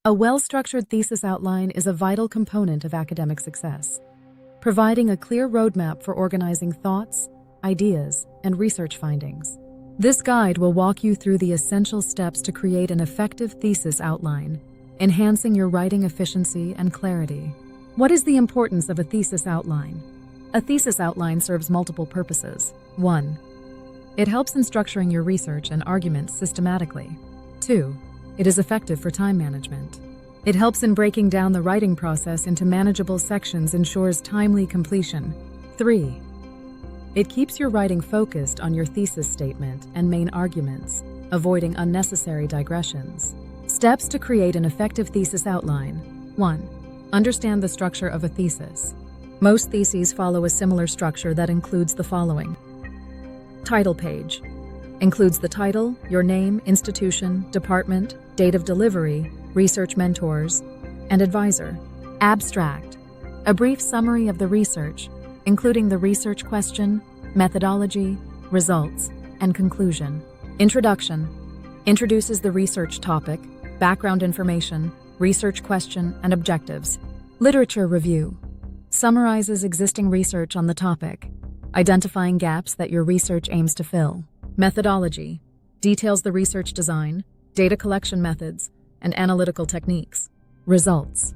A well-structured thesis outline is a vital component of academic success, providing a clear roadmap for organizing thoughts, ideas, and research findings. This guide will walk you through the essential steps to create an effective thesis outline, enhancing your writing efficiency and clarity. What is the importance of a thesis outline? A thesis outline serves multiple purposes. 1. It helps in structuring your research and arguments systematically. 2. It is effective for time management. It helps in breaking down the writing process into manageable sections, ensures timely completion. 3. It keeps your writing focused on your thesis statement and main arguments, avoiding unnecessary digressions. Steps to create an effective thesis outline. 1. Understand the structure of a thesis. Most theses follow a similar structure that includes the following. Title page. Includes the title, your name, institution, department, date of delivery, research mentors, and advisor. Abstract. A brief summary of the research, including the research question, methodology, results, and conclusion. Introduction. Introduces the research topic, background information, research question, and objectives. Literature review. Summarizes existing research on the topic, identifying gaps that your research aims to fill. Methodology. Details the research design, data collection methods, and analytical techniques. Results.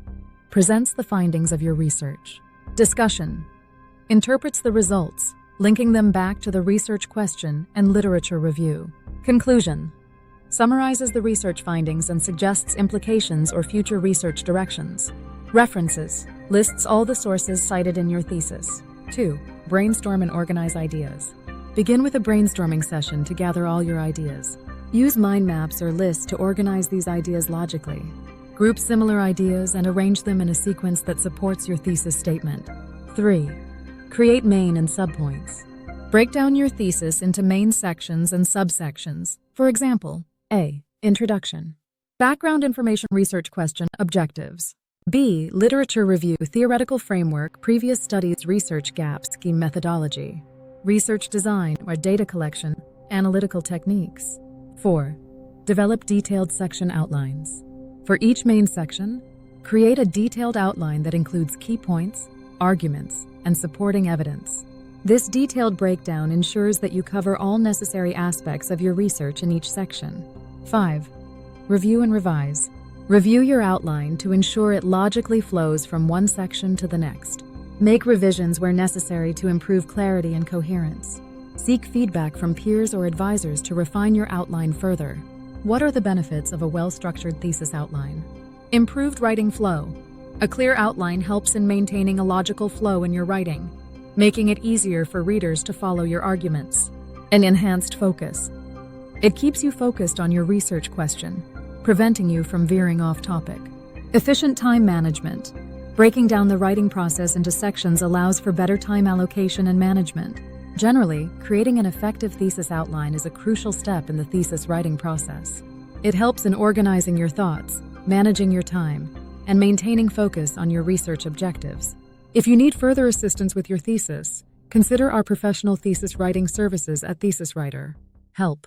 Presents the findings of your research. Discussion. Interprets the results, linking them back to the research question and literature review. Conclusion. Summarizes the research findings and suggests implications or future research directions. References. Lists all the sources cited in your thesis. 2. Brainstorm and organize ideas. Begin with a brainstorming session to gather all your ideas. Use mind maps or lists to organize these ideas logically. Group similar ideas and arrange them in a sequence that supports your thesis statement. 3. Create main and subpoints. Break down your thesis into main sections and subsections. For example, A. Introduction. Background information, research question, objectives. B. Literature review, theoretical framework, previous studies, research gaps, scheme, methodology. Research design or data collection, analytical techniques. 4. Develop detailed section outlines. For each main section, create a detailed outline that includes key points, arguments, and supporting evidence. This detailed breakdown ensures that you cover all necessary aspects of your research in each section. 5. Review and revise. Review your outline to ensure it logically flows from one section to the next. Make revisions where necessary to improve clarity and coherence. Seek feedback from peers or advisors to refine your outline further. What are the benefits of a well-structured thesis outline? Improved writing flow. A clear outline helps in maintaining a logical flow in your writing, making it easier for readers to follow your arguments. An enhanced focus. It keeps you focused on your research question, preventing you from veering off topic. Efficient time management. Breaking down the writing process into sections allows for better time allocation and management. Generally, creating an effective thesis outline is a crucial step in the thesis writing process. It helps in organizing your thoughts, managing your time, and maintaining focus on your research objectives. If you need further assistance with your thesis, consider our professional thesis writing services at Thesis Writer. Help.